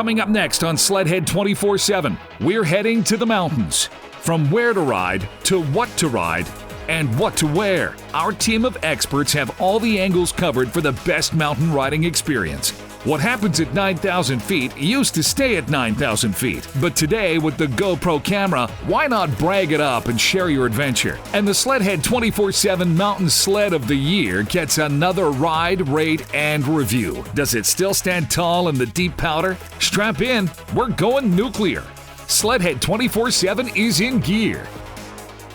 Coming up next on SledHead 24/7, we're heading to the mountains. From where to ride to what to ride and what to wear. Our team of experts have all the angles covered for the best mountain riding experience. What happens at 9,000 feet used to stay at 9,000 feet. But today, with the GoPro camera, why not brag it up and share your adventure? And the SledHead 24/7 Mountain Sled of the Year gets another ride, rate, and review. Does it still stand tall in the deep powder? Strap in, we're going nuclear. SledHead 24/7 is in gear.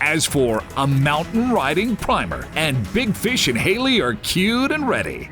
As for a mountain riding primer, and Big Fish and Haley are cued and ready.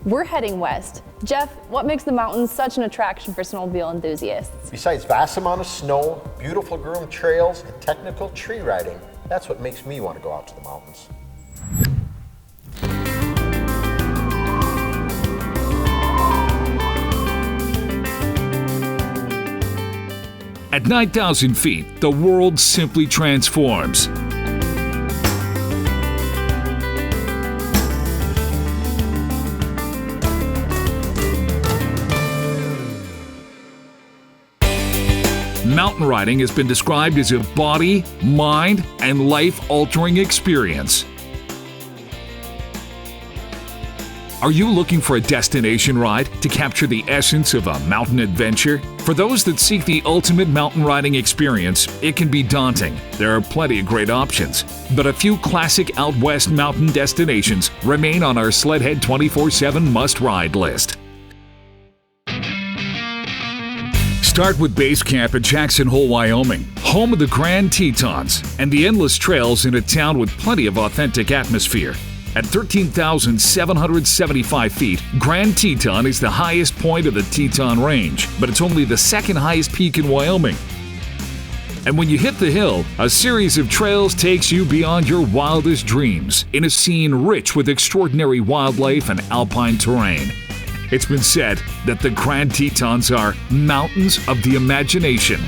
We're heading west. Jeff, what makes the mountains such an attraction for snowmobile enthusiasts? Besides vast amount of snow, beautiful groomed trails, and technical tree riding, that's what makes me want to go out to the mountains. At 9,000 feet, the world simply transforms. Mountain riding has been described as a body, mind, and life-altering experience. Are you looking for a destination ride to capture the essence of a mountain adventure? For those that seek the ultimate mountain riding experience, it can be daunting. There are plenty of great options, but a few classic out west mountain destinations remain on our SledHead 24/7 must-ride list. Start with base camp at Jackson Hole, Wyoming, home of the Grand Tetons and the endless trails in a town with plenty of authentic atmosphere. At 13,775 feet, Grand Teton is the highest point of the Teton Range, but it's only the second highest peak in Wyoming. And when you hit the hill, a series of trails takes you beyond your wildest dreams, in a scene rich with extraordinary wildlife and alpine terrain. It's been said that the Grand Tetons are mountains of the imagination.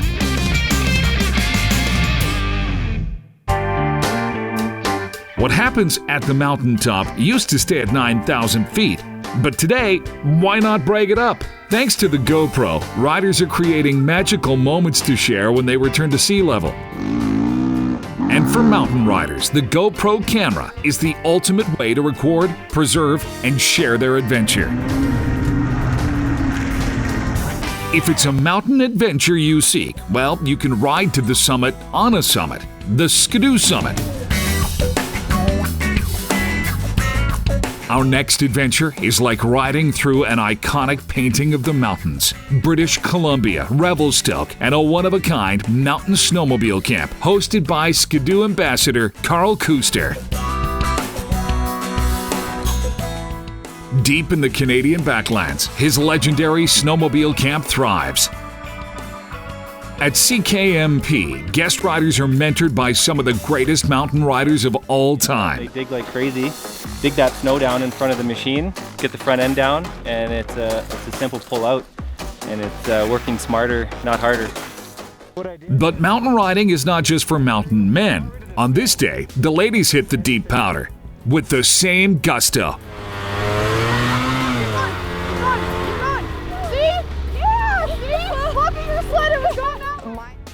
What happens at the mountaintop used to stay at 9,000 feet, but today, why not brag it up? Thanks to the GoPro, riders are creating magical moments to share when they return to sea level. And for mountain riders, the GoPro camera is the ultimate way to record, preserve, and share their adventure. If it's a mountain adventure you seek, well, you can ride to the summit on a summit, the Skidoo Summit. Our next adventure is like riding through an iconic painting of the mountains. British Columbia, Revelstoke, and a one-of-a-kind mountain snowmobile camp hosted by Skidoo ambassador Carl Kuster. Deep in the Canadian backlands, his legendary snowmobile camp thrives. At CKMP, guest riders are mentored by some of the greatest mountain riders of all time. They dig like crazy, dig that snow down in front of the machine, get the front end down, and it's a simple pull out, and it's working smarter, not harder. But mountain riding is not just for mountain men. On this day, the ladies hit the deep powder with the same gusto.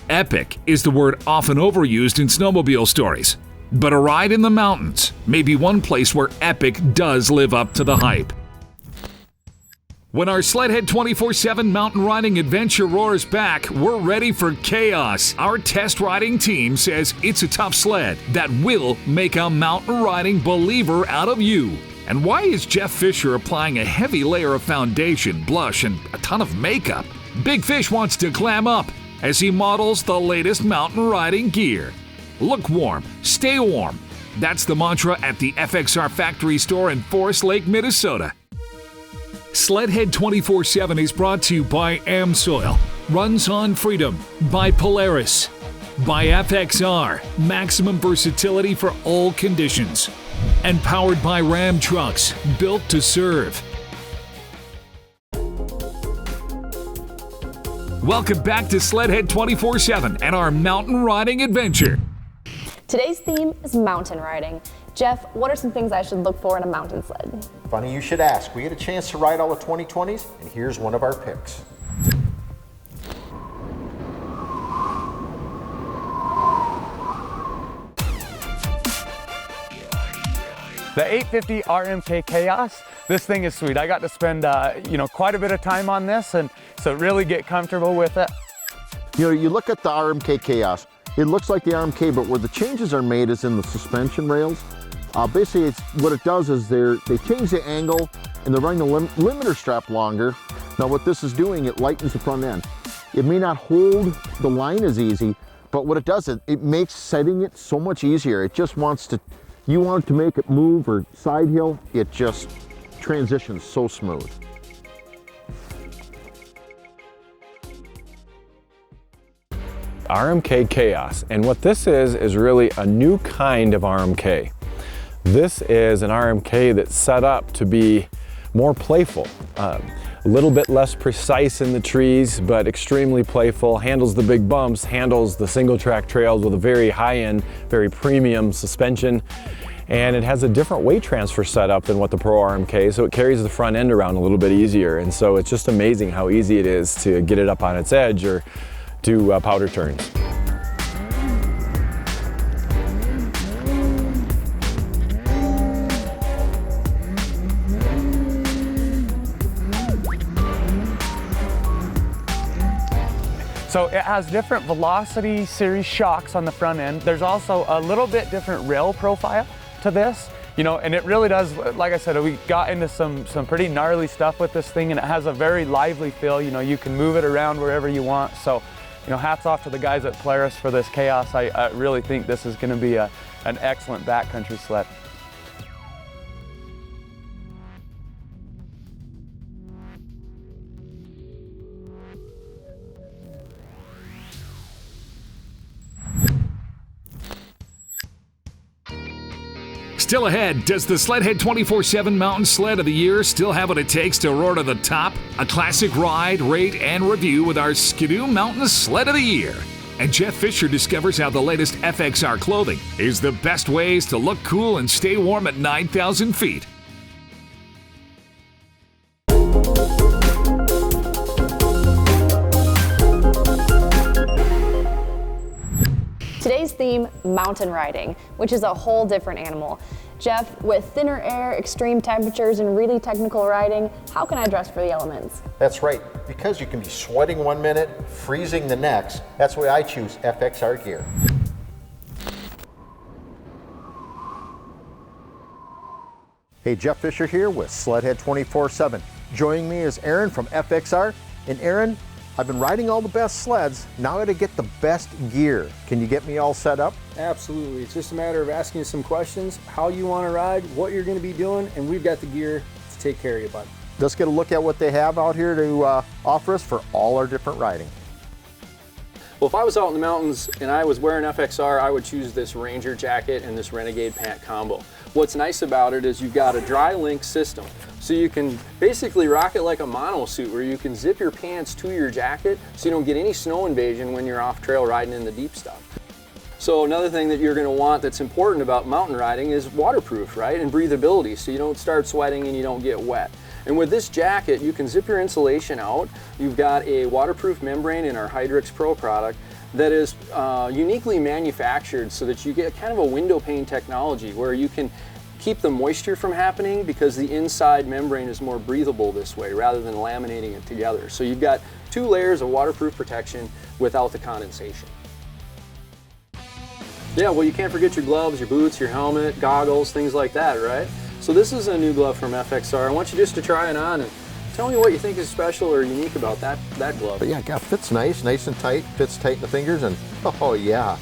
Epic is the word often overused in snowmobile stories, but a ride in the mountains may be one place where epic does live up to the hype. When our SledHead 24/7 mountain riding adventure roars back, we're ready for chaos. Our test riding team says it's a tough sled that will make a mountain riding believer out of you. And why is Jeff Fisher applying a heavy layer of foundation, blush, and a ton of makeup? Big Fish wants to glam up as he models the latest mountain riding gear. Look warm, stay warm. That's the mantra at the FXR factory store in Forest Lake, Minnesota. SledHead 24/7 is brought to you by AmSoil, Runs on Freedom, by Polaris, by FXR, maximum versatility for all conditions, and powered by Ram Trucks, built to serve. Welcome back to SledHead 24/7 and our mountain riding adventure. Today's theme is mountain riding. Jeff, what are some things I should look for in a mountain sled? Funny you should ask. We get a chance to ride all the 2020s, and here's one of our picks. The 850 RMK Khaos. This thing is sweet. I got to spend quite a bit of time on this, and so really get comfortable with it. You know, you look at the RMK Khaos, it looks like the RMK, but where the changes are made is in the suspension rails. Basically, what it does is they change the angle and they're running the limiter strap longer. Now what this is doing, it lightens the front end. It may not hold the line as easy, but what it does, it makes setting it so much easier. It just wants to, you want to make it move or side hill, it just transitions so smooth. RMK Khaos, and what this is really a new kind of RMK. This is an RMK that's set up to be more playful, a little bit less precise in the trees, but extremely playful, handles the big bumps, handles the single track trails with a very high-end, very premium suspension, and it has a different weight transfer setup than what the Pro RMK, so it carries the front end around a little bit easier, and so it's just amazing how easy it is to get it up on its edge or do powder turns. So it has different velocity series shocks on the front end. There's also a little bit different rail profile to this, and it really does, like I said, we got into some pretty gnarly stuff with this thing, and it has a very lively feel. You can move it around wherever you want. So, hats off to the guys at Polaris for this Khaos. I really think this is going to be an excellent backcountry sled. Still ahead, does the SledHead 24/7 Mountain Sled of the Year still have what it takes to roar to the top? A classic ride, rate, and review with our Skidoo Mountain Sled of the Year. And Jeff Fisher discovers how the latest FXR clothing is the best ways to look cool and stay warm at 9,000 feet. Today's theme, mountain riding, which is a whole different animal. Jeff, with thinner air, extreme temperatures, and really technical riding, how can I dress for the elements? That's right. Because you can be sweating one minute, freezing the next, that's why I choose FXR gear. Hey, Jeff Fisher here with SledHead 24/7. Joining me is Aaron from FXR. And Aaron, I've been riding all the best sleds. Now I gotta get the best gear. Can you get me all set up? Absolutely. It's just a matter of asking you some questions, how you want to ride, what you're going to be doing, and we've got the gear to take care of you, bud. Let's get a look at what they have out here to offer us for all our different riding. Well, if I was out in the mountains and I was wearing FXR, I would choose this Ranger jacket and this Renegade pant combo. What's nice about it is you've got a dry link system. So you can basically rock it like a mono suit where you can zip your pants to your jacket so you don't get any snow invasion when you're off trail riding in the deep stuff. So another thing that you're going to want that's important about mountain riding is waterproof, right? And breathability, so you don't start sweating and you don't get wet. And with this jacket, you can zip your insulation out. You've got a waterproof membrane in our Hydrix Pro product that is uniquely manufactured so that you get kind of a window pane technology where you can keep the moisture from happening because the inside membrane is more breathable this way rather than laminating it together. So you've got 2 layers of waterproof protection without the condensation. Yeah, well, you can't forget your gloves, your boots, your helmet, goggles, things like that, right? So this is a new glove from FXR. I want you just to try it on and tell me what you think is special or unique about that glove. But yeah, it fits nice and tight, fits tight in the fingers, and oh yeah,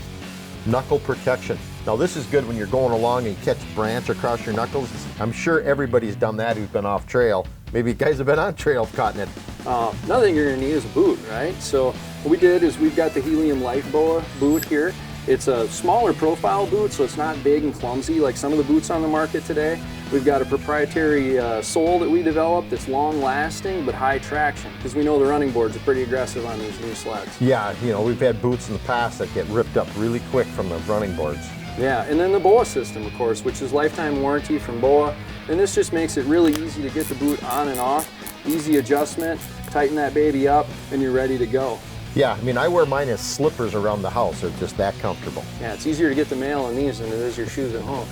knuckle protection. Now this is good when you're going along and you catch a branch across your knuckles. I'm sure everybody's done that who's been off trail. Maybe guys have been on trail caught in it. Another thing you're gonna need is a boot, right? So what we did is we've got the Helium Light Boa boot here. It's a smaller profile boot, so it's not big and clumsy like some of the boots on the market today. We've got a proprietary sole that we developed that's long lasting but high traction, because we know the running boards are pretty aggressive on these new sleds. Yeah, you know, we've had boots in the past that get ripped up really quick from the running boards. Yeah, and then the BOA system, of course, which is lifetime warranty from BOA. And this just makes it really easy to get the boot on and off. Easy adjustment, tighten that baby up, and you're ready to go. Yeah, I mean, I wear mine as slippers around the house. They're just that comfortable. Yeah, it's easier to get the mail in these than it is your shoes at home.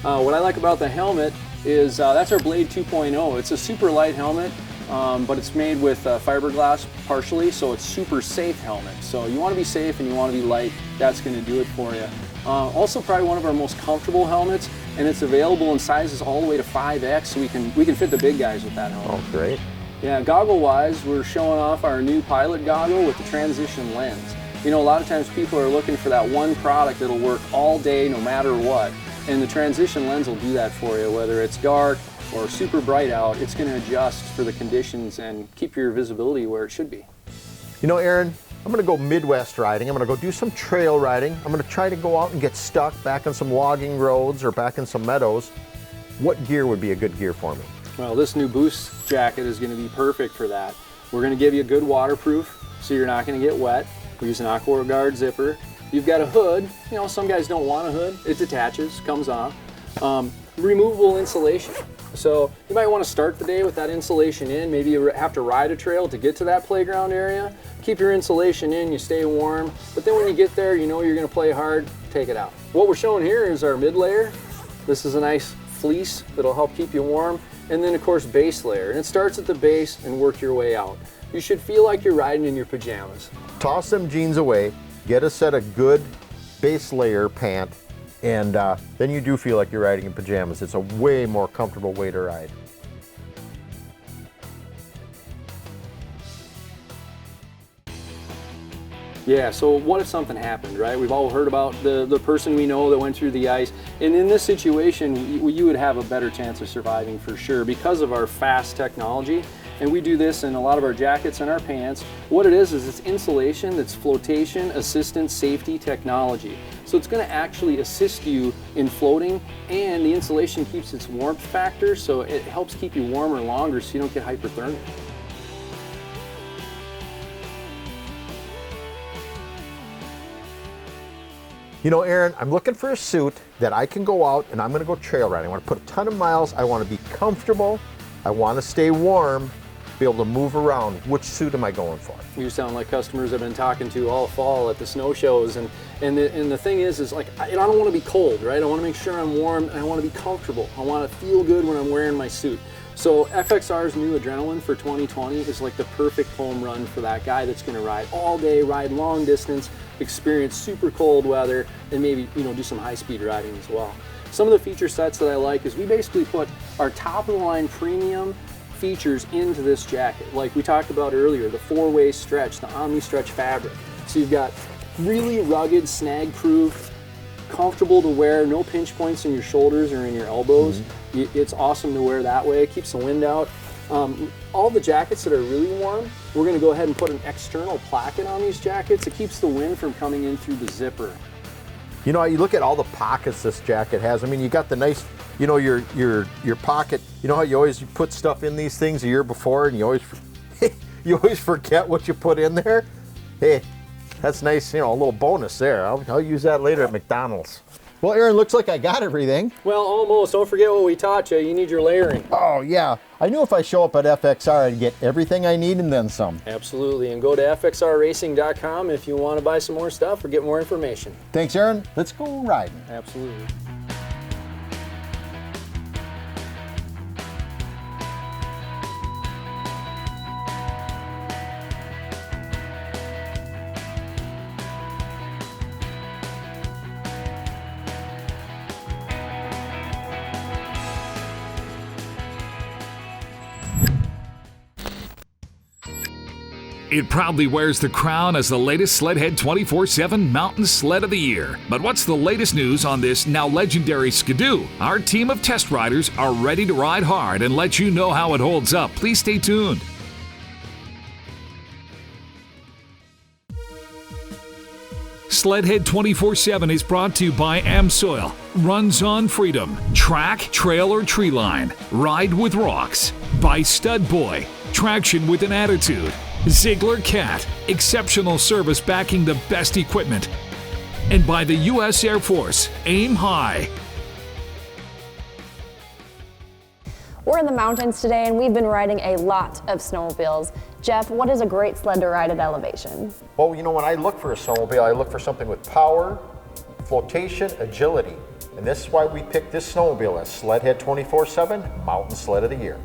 What I like about the helmet is that's our Blade 2.0. It's a super light helmet, but it's made with fiberglass partially, so it's super safe helmet. So you want to be safe and you want to be light. That's going to do it for you. Also probably one of our most comfortable helmets, and it's available in sizes all the way to 5X, so we can fit the big guys with that helmet. Oh, great. Yeah, goggle-wise, we're showing off our new Pilot goggle with the transition lens. You know, a lot of times people are looking for that one product that'll work all day no matter what, and the transition lens will do that for you. Whether it's dark or super bright out, it's going to adjust for the conditions and keep your visibility where it should be. You know, Aaron, I'm going to go Midwest riding. I'm going to go do some trail riding. I'm going to try to go out and get stuck back on some logging roads or back in some meadows. What gear would be a good gear for me? Well, this new Boost jacket is going to be perfect for that. We're going to give you a good waterproof, so you're not going to get wet. We use an AquaGuard zipper. You've got a hood. You know, some guys don't want a hood. It detaches, comes off. Removable insulation. So you might want to start the day with that insulation in. Maybe you have to ride a trail to get to that playground area. Keep your insulation in, you stay warm. But then when you get there, you know you're going to play hard, take it out. What we're showing here is our mid layer. This is a nice fleece that'll help keep you warm. And then of course base layer, and it starts at the base and work your way out. You should feel like you're riding in your pajamas. Toss them jeans away, get a set of good base layer pant, and then you do feel like you're riding in pajamas. It's a way more comfortable way to ride. Yeah, so what if something happened, right? We've all heard about the person we know that went through the ice. And in this situation, you would have a better chance of surviving for sure because of our fast technology. And we do this in a lot of our jackets and our pants. What it is it's insulation that's flotation assistant safety technology. So it's going to actually assist you in floating, and the insulation keeps its warmth factor, so it helps keep you warmer longer so you don't get hypothermia. You know, Aaron, I'm looking for a suit that I can go out and I'm going to go trail riding. I want to put a ton of miles. I want to be comfortable. I want to stay warm, be able to move around. Which suit am I going for? You sound like customers I've been talking to all fall at the snow shows, and the thing is like I don't want to be cold, right? I want to make sure I'm warm, and I want to be comfortable. I want to feel good when I'm wearing my suit. So FXR's new Adrenaline for 2020 is like the perfect home run for that guy that's going to ride all day, ride long distance, experience super cold weather, and maybe do some high-speed riding as well. Some of the feature sets that I like is we basically put our top-of-the-line premium features into this jacket. Like we talked about earlier, the 4-way stretch, the Omni Stretch fabric. So you've got really rugged, snag-proof, comfortable to wear, no pinch points in your shoulders or in your elbows. It's awesome to wear that way, it keeps the wind out. All the jackets that are really warm, we're going to go ahead and put an external placket on these jackets. It keeps the wind from coming in through the zipper. You know, you look at all the pockets this jacket has. I mean, you got the nice, your pocket. You know how you always put stuff in these things a year before, and you always forget what you put in there. Hey, that's nice. A little bonus there. I'll use that later at McDonald's. Well, Aaron, looks like I got everything. Well, almost. Don't forget what we taught you. You need your layering. Oh, yeah. I knew if I show up at FXR, I'd get everything I need and then some. Absolutely. And go to fxrracing.com if you want to buy some more stuff or get more information. Thanks, Aaron. Let's go riding. Absolutely. It proudly wears the crown as the latest SledHead 24/7 Mountain Sled of the Year. But what's the latest news on this now legendary Skidoo? Our team of test riders are ready to ride hard and let you know how it holds up. Please stay tuned. SledHead 24/7 is brought to you by AmSoil. Runs on freedom. Track, trail, or tree line. Ride with rocks. By Stud Boy. Traction with an attitude. Ziegler Cat. Exceptional service backing the best equipment. And by the U.S. Air Force. Aim high. We're in the mountains today and we've been riding a lot of snowmobiles. Jeff, what is a great sled to ride at elevation? Well, you know, when I look for a snowmobile, I look for something with power, flotation, agility. And this is why we picked this snowmobile as SledHead 24/7 Mountain Sled of the Year.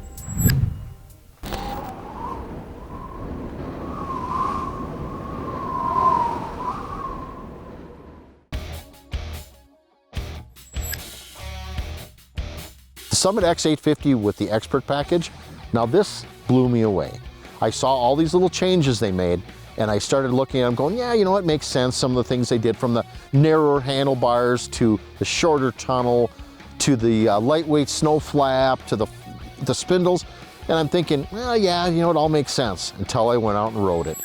The Summit X850 with the Expert package, now this blew me away. I saw all these little changes they made and I started looking at them going, yeah, you know, it makes sense. Some of the things they did, from the narrower handlebars to the shorter tunnel to the lightweight snow flap to the spindles. And I'm thinking, well, yeah, you know, it all makes sense until I went out and rode it.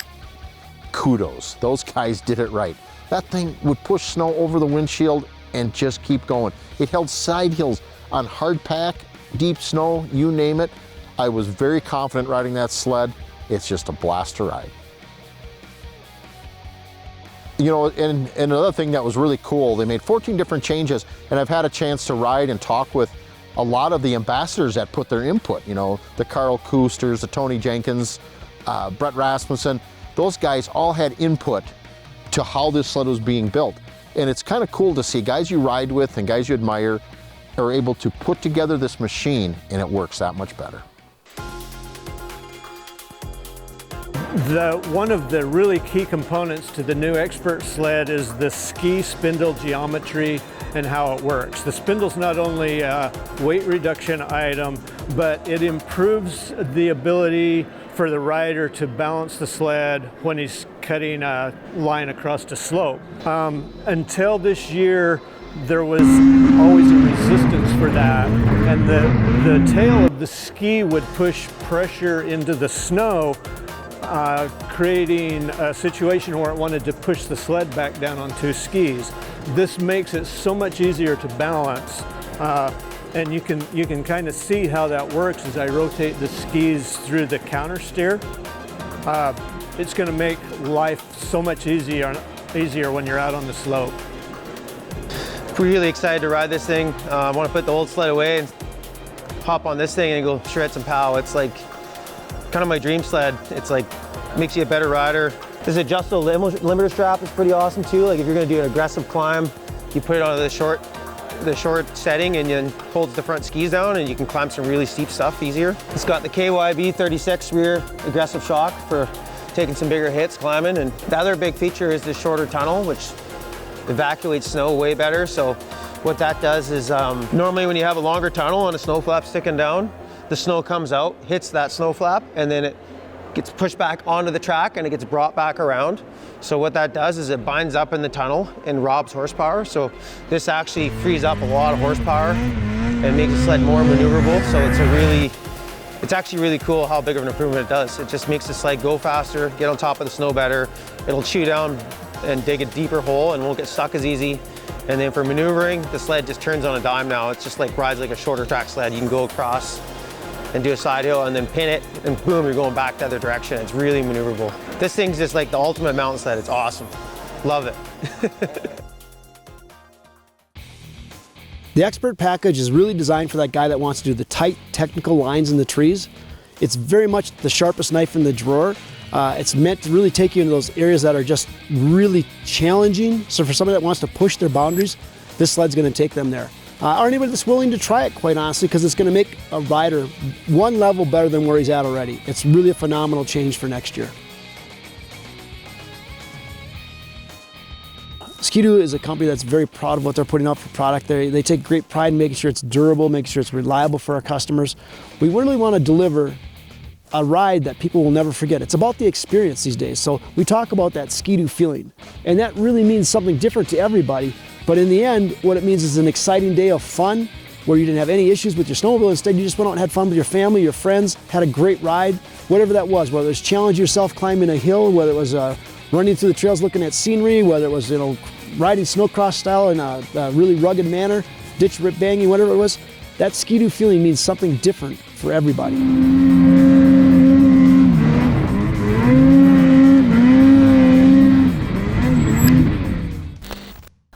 Kudos, those guys did it right. That thing would push snow over the windshield and just keep going. It held side hills on hard pack, deep snow, you name it. I was very confident riding that sled. It's just a blast to ride. You know, and another thing that was really cool, they made 14 different changes, and I've had a chance to ride and talk with a lot of the ambassadors that put their input, you know, the Carl Koosters, the Tony Jenkins, Brett Rasmussen. Those guys all had input to how this sled was being built. And it's kind of cool to see guys you ride with and guys you admire are able to put together this machine and it works that much better. One of the really key components to the new Expert sled is the ski spindle geometry and how it works. The spindle's not only a weight reduction item, but it improves the ability for the rider to balance the sled when he's cutting a line across a slope. Until this year, there was always a resistance for that, and the tail of the ski would push pressure into the snow, creating a situation where it wanted to push the sled back down on two skis. This makes it so much easier to balance, and you can kind of see how that works as I rotate the skis through the counter steer. It's going to make life so much easier when you're out on the slope. Really excited to ride this thing. I want to put the old sled away and hop on this thing and go shred some pow. It's like kind of my dream sled. It's like makes you a better rider. This adjustable limiter strap is pretty awesome too. Like if you're going to do an aggressive climb, you put it on the short setting and then holds the front skis down and you can climb some really steep stuff easier. It's got the KYB 36 rear aggressive shock for taking some bigger hits climbing. And the other big feature is the shorter tunnel, which evacuates snow way better. So what that does is normally when you have a longer tunnel and a snow flap sticking down, the snow comes out, hits that snow flap, and then it gets pushed back onto the track and it gets brought back around. So what that does is it binds up in the tunnel and robs horsepower. So this actually frees up a lot of horsepower and makes the sled more maneuverable. So it's actually really cool how big of an improvement it does. It just makes the sled go faster, get on top of the snow better. It'll chew down and dig a deeper hole and won't get stuck as easy. And then for maneuvering, the sled just turns on a dime now. It's just like rides like a shorter track sled. You can go across and do a side hill and then pin it and boom, you're going back the other direction. It's really maneuverable. This thing's just like the ultimate mountain sled. It's awesome. Love it. The Expert package is really designed for that guy that wants to do the tight technical lines in the trees. It's very much the sharpest knife in the drawer. It's meant to really take you into those areas that are just really challenging. So for somebody that wants to push their boundaries, this sled's going to take them there. Or anybody that's willing to try it, quite honestly, because it's going to make a rider one level better than where he's at already. It's really a phenomenal change for next year. Skidoo is a company that's very proud of what they're putting out for product. They take great pride in making sure it's durable, making sure it's reliable for our customers. We really want to deliver a ride that people will never forget. It's about the experience these days. So we talk about that Ski-Doo feeling, and that really means something different to everybody. But in the end, what it means is an exciting day of fun where you didn't have any issues with your snowmobile. Instead, you just went out and had fun with your family, your friends, had a great ride, whatever that was, whether it was challenge yourself climbing a hill, whether it was running through the trails looking at scenery, whether it was, you know, riding snowcross style in a really rugged manner, ditch rip banging, whatever it was. That Ski-Doo feeling means something different for everybody.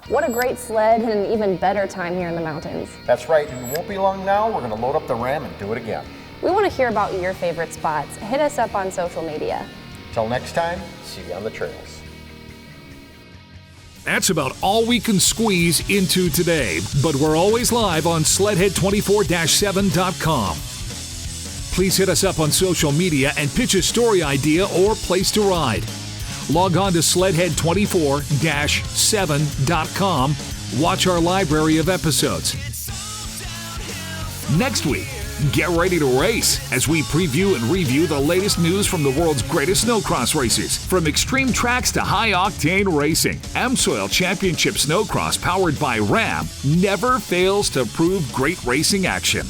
What a great sled and an even better time here in the mountains. That's right, and it won't be long now. We're going to load up the Ram and do it again. We want to hear about your favorite spots. Hit us up on social media. Till next time, see you on the trails. That's about all we can squeeze into today, but we're always live on SledHead24-7.com. Please hit us up on social media and pitch a story idea or place to ride. Log on to SledHead24-7.com. Watch our library of episodes. Next week, get ready to race as we preview and review the latest news from the world's greatest snowcross races. From extreme tracks to high-octane racing, AmSoil Championship Snowcross powered by Ram never fails to prove great racing action.